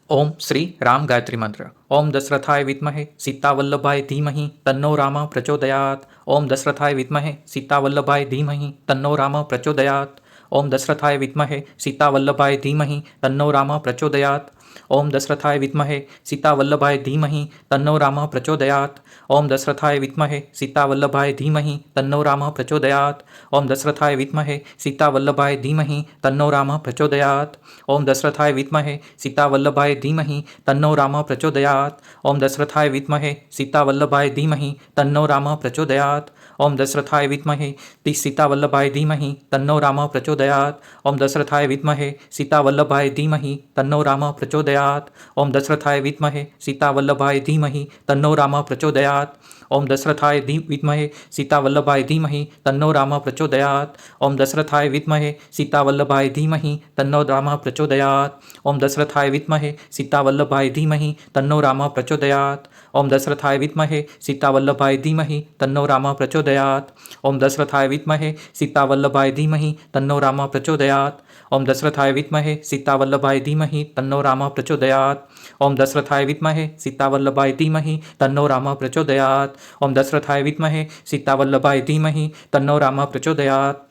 ओम श्री राम गायत्री मंत्र। ओम दशरथाय विद्महे सीतावल्लभाय धीमहि तन्नो राम प्रचोदयात्। ओम दशरथाय विद्महे सीतावल्लभाय धीमहि तन्नो राम प्रचोदयात्। ओम दशरथाय विद्महे सीतावल्लभाय धीमहि तन्नो राम प्रचोदयात्। ओम दशरथाय विद्महे सीतावल्लभाय धीमहि तन्नो राम प्रचोदयात्। ओम दशरथाय विद्महे सीतावल्लभाय धीमहि तन्नो राम प्रचोदयात्। ओम दशरथाय विद्महे सीतावल्लभाय धीमहि तन्नो राम प्रचोदयात्। ओम दशरथाय विद्महे सीतावल्लभाय धीमहि तन्नो राम प्रचोदयात्। ओम दशरथाय विद्महे सीतावल्लभाय धीमहि तन्नो राम प्रचोदयात्। ओम दशरथाय विद्महे सीतावल्लभाय धीमहि तन्नो राम प्रचोदयात्। ओम दशरथाय विद्महे सीतावल्लभाय धीमहि तन्नो राम प्रचोदयात्। ओम दशरथाय विद्महे सीतावल्लभाय धीमहि तन्नो राम प्रचोदयात्। ओम दशरथाय विद्महे सीतावल्लभाय धीमहि तन्नो राम प्रचोदयात्। ओम दशरथाय विद्महे सीतावल्लभाय धीमहि तन्नो राम प्रचोदयात्। ओम दशरथाय विद्महे सीतावल्लभाय धीमहि तन्नो राम प्रचोदयात्। ओम दशरथाय विद्महे सीतावल्लभाय धीमहि तन्नो राम प्रचोदयात्। ओम दशरथाय विद्महे सीतावल्लभाय धीमहि तन्नो राम प्रचोदयात्। ओम दशरथाय विद्महे सीतावल्लभाय धीमहि तन्नो राम प्रचोदयात्। ओम दशरथाय विद्महे सीतावल्लभाय धीमहि तन्नो राम प्रचोदयात्। ओम दशरथाय विद्महे सीतावल्लभाय धीमहि तन्नो राम प्रचोदयात्। ओम दशरथाय विद्महे सीतावल्लभाय धीमहि तन्नो राम प्रचोदयात्। ओम दशरथाय विद्महे सीतावल्लभाय धीमहि तन्नो राम प्रचोदयात्।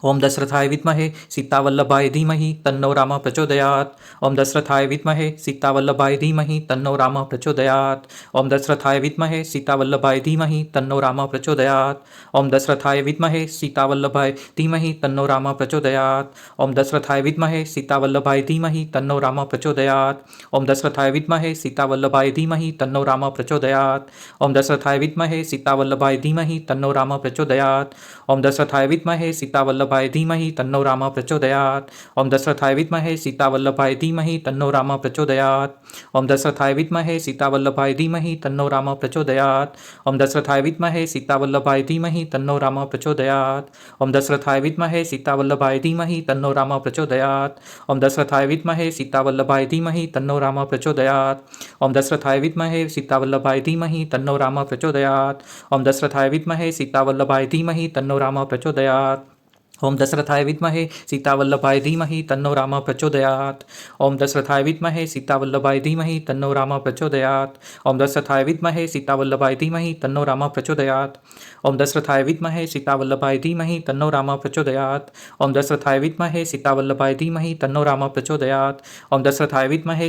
ओम दशरथाय विद्महे सीतावल्लभाय धीमहि तन्नो राम प्रचोदयात्। ओम दशरथाय विद्महे सीतावल्लभाय धीमहि तन्नो राम प्रचोदयात्। ओम दशरथाय विद्महे सीतावल्लभाय धीमहि तन्नो राम प्रचोदयात्। ओम दशरथाय विद्महे सीतावल्लभाय धीमहि तन्नो राम प्रचोदयात्। ओम दशरथाय विद्महे सीतावल्लभाय धीमहि तन्नो राम प्रचोदयात्। ओम दशरथाय विद्महे सीतावल्लभाय धीमहि तन्नो राम प्रचोदयात्। ओम दशरथाय विद्महे सीतावल्लभाय धीमहि तन्नो राम प्रचोदयात्। ओम दशरथाय विद्महे सीतावल्लभाय धीमहि तन्नो राम प्रचोदयात्। ओम दशरथाय विद्महे सीतावल्लभाय धीमहि तन्नो राम प्रचोदयात्। ओम दशरथाय विद्महे सीतावल्लभाय धीमहि तन्नो राम प्रचोदयात्। ओम दशरथाय विद्महे सीतावल्लभाय धीमहि तन्नो राम प्रचोदयात्। ओम दशरथाय विद्महे सीतावल्लभाय धीमहि तन्नो राम प्रचोदयात्। ओम दशरथाय विद्महे सीतावल्लभाय धीमहि तन्नो राम प्रचोदयात्। ओम दशरथाय विद्महे सीतावल्लभाय धीमहि तन्नो राम प्रचोदयात्। ओम दशरथाय विद्महे सीतावल्लभाय धीमहि तन्नो राम प्रचोदयात्। ओम दशरथाय विद्महे सीतावल्लभाय धीमहि तन्नो राम प्रचोदयात्। ओम दशरथाय विद्महे सीतावल्लभाय धीमहि तन्नो राम प्रचोदयात्। ओम दशरथाय विद्महे सीतावल्लभाय धीमहि तन्नो राम प्रचोदयात्। ओम दशरथाय विद्महे सीतावल्लभाय धीमहि तन्नो राम प्रचोदयात्। ओम दशरथाय विद्महे सीतावल्लभाय धीमहि तन्नो राम प्रचोदयात्। ओम दशरथाय विद्महे सीतावल्लभाय धीमहि तन्नो राम प्रचोदयात्। ओम दशरथाय विद्महे सीतावल्लभाय धीमहि तन्नो राम प्रचोदयात्। ओम दशरथाय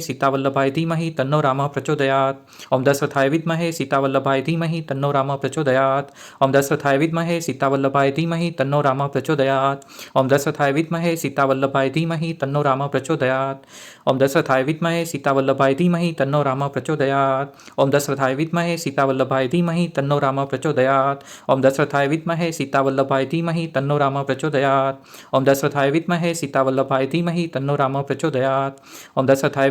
विद्महे सीतावल्लभाय धीमहि तन्नो राम प्रचोदयात्। ओम दशरथाय विद्महे सीतावल्लभाय धीमहि तन्नो राम प्रचोदयात्। ओम दशरथाय विद्महे सीतावल्लभाय धीमहि तन्नो राम प्रचोदयात्। ओम दशरथाय विद्महे सीतावल्लभाय धीमहि तन्नो राम प्रचोदयात्। ओम दशरथाय विद्महे सीतावल्लभाय धीमहि तन्नो राम प्रचोदयात्। ओम दशरथाय विद्महे सीतावल्लभाय धीमहि तन्नो राम प्रचोदयात्। ओम दशरथाय विद्महे सीतावल्लभाय धीमहि तन्नो राम प्रचोदयात्। ओम दशरथाय विद्महे सीतावल्लभाय धीमहि तन्नो राम प्रचोदयात्। ओम दशरथाय विद्महे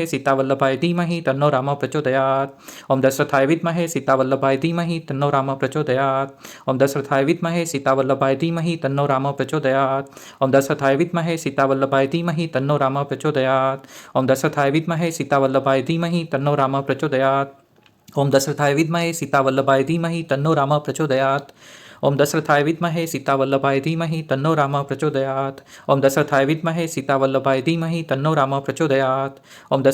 सीतावल्लभाय धीमहि तन्नो राम प्रचोदयात्। ओम दशरथाय विद्महे सीतावल्लभाय धीमहि तन्नो राम प्रचोदयात्। ओम दशरथाय विद्महे सीतावल्लभाय धीमहि तन्नो राम प्रचोदयात्। ओम दशरथाय विद्महे सीतावल्लभाय धीमहि तन्नो राम प्रचोदयात्। ओम दशरथाय विद्महे सीतावल्लभाय धीमहि तन्नो राम प्रचोदयात्। ओम दशरथाय विद्महे सीतावल्लभाय धीमहि तन्नो राम प्रचोदयात्।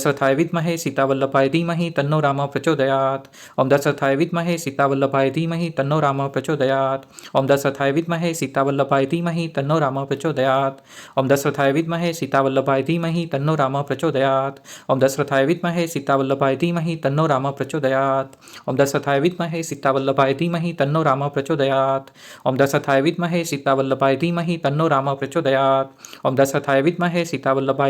ओम दशरथाय विद्महे सीतावल्लभाय धीमहि तन्नो राम प्रचोदयात्। ओम दशरथाय विद्महे सीतावल्लभाय धीमहि तन्नो राम प्रचोदयात्। ओम दशरथाय विद्महे सीतावल्लभाय धीमहि तन्नो राम प्रचोदयात्। ओम दशरथाय विद्महे सीतावल्लभाय धीमहि तन्नो राम प्रचोदयात्। ओम दशरथाय विद्महे सीतावल्लभाय धीमहि तन्नो राम प्रचोदयात्। ओम दशरथाय विद्महे सीतावल्लभाय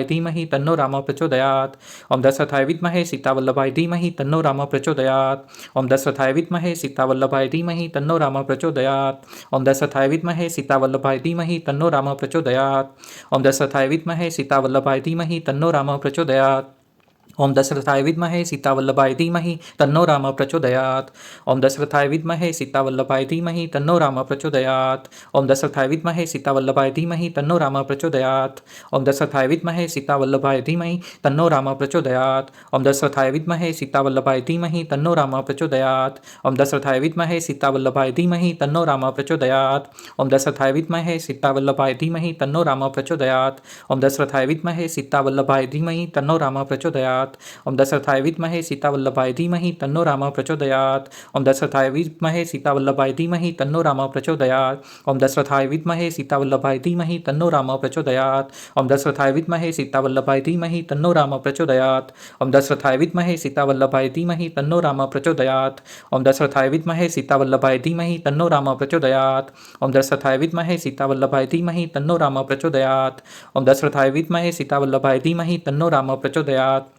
धीमहि तन्नो राम प्रचोदयात्। ओम दशरथाय विद्महे सीतावल्लभाय धीमहि तन्नो राम प्रचोदयात्। ओम दशरथाय विद्महे सीतावल्लभाय धीमहि तन्नो राम प्रचोदयात्। ओम दशरथाय विद्महे सीतावल्लभाय धीमहि तन्नो राम प्रचोदयात्। ओम दशरथाय विद्महे सीतावल्लभाय धीमहि तन्नो राम प्रचोदयात्। ओम दशरथाय विद्महे सीतावल्लभाय धीमहि तन्नो राम प्रचोदयात्। ओम दशरथाय विद्महे सीतावल्लभाय धीमहि तन्नो राम प्रचोदयात्। ओम दशरथाय विद्महे सीतावल्लभाय धीमहि तन्नो राम प्रचोदयात्। ओम दशरथाय विद्महे सीतावल्लभाय धीमहि तन्नो राम प्रचोदयात्। ओम दशरथाय विद्महे सीतावल्लभाय धीमहि तन्नो राम प्रचोदयात्। ओम दशरथाय विद्महे सीतावल्लभाय धीमहि तन्नो राम प्रचोदयात्। ओम दशरथाय विद्महे सीतावल्लभाय धीमहि तन्नो राम प्रचोदयात्। ओम दशरथाय विद्महे सीतावल्लभाय धीमहि तन्नो राम प्रचोदयात्। प्रचोदयात्। ओम दशरथाय विद्महे सीतावल्लभाय धीमहि तन्नो रामः प्रचोदयात्। ओम दशरथाय विद्महे सीतावल्लभाय धीमहि तन्नो रामः प्रचोदयात्। ओम दशरथाय विद्महे सीतावल्लभाय धीमहि तन्नो रामः प्रचोदयात्। ओम दशरथाय विद्महे सीतावल्लभाय धीमहि तन्नो रामः प्रचोदयात्। ओम दशरथाय विद्महे सीतावल्लभाय धीमहि तन्नो रामः प्रचोदयात्। ओम दशरथाय विद्महे सीतावल्लभाय धीमहि तन्नो रामः प्रचोदयात्। ओम दशरथाय विद्महे सीतावल्लभाय धीमहि तन्नो रामः प्रचोदयात्। ओम दशरथाय विद्महे सीतावल्लभाय धीमहि तन्नो रामः प्रचोदयात्।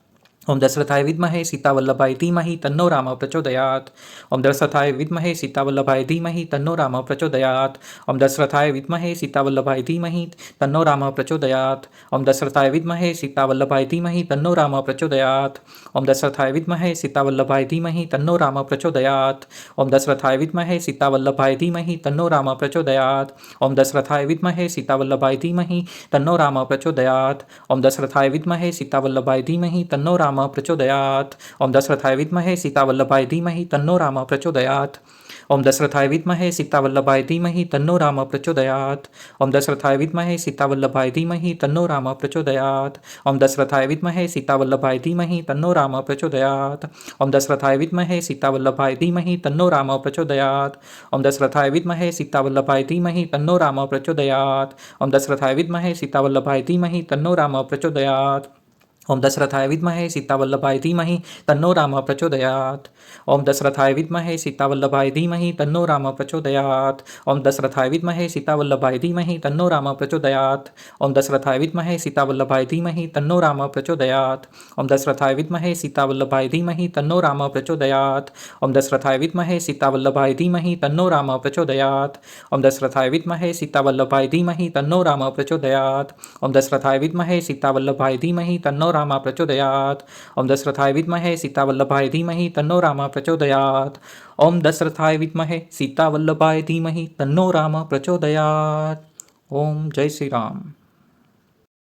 ओम दशरथाय विद्महे सीतावल्लभाय धीमहि तन्नो रामः प्रचोदयात्। ओम दशरथाय विद्महे सीतावल्लभाय धीमहि तन्नो रामः प्रचोदयात्। ओम दशरथाय विद्महे सीतावल्लभाय धीमहि तन्नो रामः प्रचोदयात्। ओम दशरथाय विद्महे सीतावल्लभाय धीमहि तन्नो रामः प्रचोदयात्। ओम दशरथाय विद्महे सीतावल्लभाय धीमहि तन्नो रामः प्रचोदयात्। ओम दशरथाय विद्महे सीतावल्लभाय धीमहि तन्नो रामः प्रचोदयात्। ओम दशरथाय विद्महे सीतावल्लभाय धीमहि तन्नो रामः प्रचोदयात्। ओम दशरथाय विद्महे सीतावल्लभाय धीमहि तन्नो रामः प्रचोदयात्। ओम दशरथाय विद्महे सीतावल्लभाय धीमहि तन्नो रामः प्रचोदयात्। ओम दशरथाय विद्महे सीतावल्लभाय धीमहि तन्नो रामः प्रचोदयात्। ओम दशरथाय विद्महे सीतावल्लभाय धीमहि तन्नो रामः प्रचोदयात्। ओम दशरथाय विद्महे सीतावल्लभाय धीमहि तन्नो रामः प्रचोदयात्। ओम दशरथाय विद्महे सीतावल्लभाय धीमहि तन्नो रामः प्रचोदयात्। ओम दशरथाय विद्महे सीतावल्लभाय धीमहि तन्नो रामः प्रचोदयात्। ओम दशरथाय विद्महे सीतावल्लभाय धीमहि तन्नो रामः प्रचोदयात्। ओम दशरथाय विद्महे सीतावल्लभाय धीमहि तन्नो रामः प्रचोदयात्। ओम दशरथाय विद्महे सीतावल्लभाय धीमहि तन्नो रामः प्रचोदयात्। ओम दशरथाय विद्महे सीतावल्लभाय धीमहि तन्नो रामः प्रचोदयात्। ओम दशरथाय विद्महे सीतावल्लभाय धीमहि तन्नो रामः प्रचोदयात्। ओम दशरथाय विद्महे सीतावल्लभाय धीमहि तन्नो रामः प्रचोदयात्। ओम दशरथाय विद्महे सीतावल्लभाय धीमहि तन्नो रामः प्रचोदयात्। ओम दशरथाय विद्महे सीतावल्लभाय धीमहि तन्नो रामः प्रचोदयात्। ओम दशरथाय विद्महे सीतावल्लभाय धीमहि तन्नो रामः प्रचोदयात्। ओम दशरथाय विद्महे सीतावल्लभाय धीमहि तन्नो रामः प्रचोदयात्। ओम दशरथाय विद्महे सीतावल्लभाय धीमहि तन्नो रामः प्रचोदयात्। ओम जय श्री राम।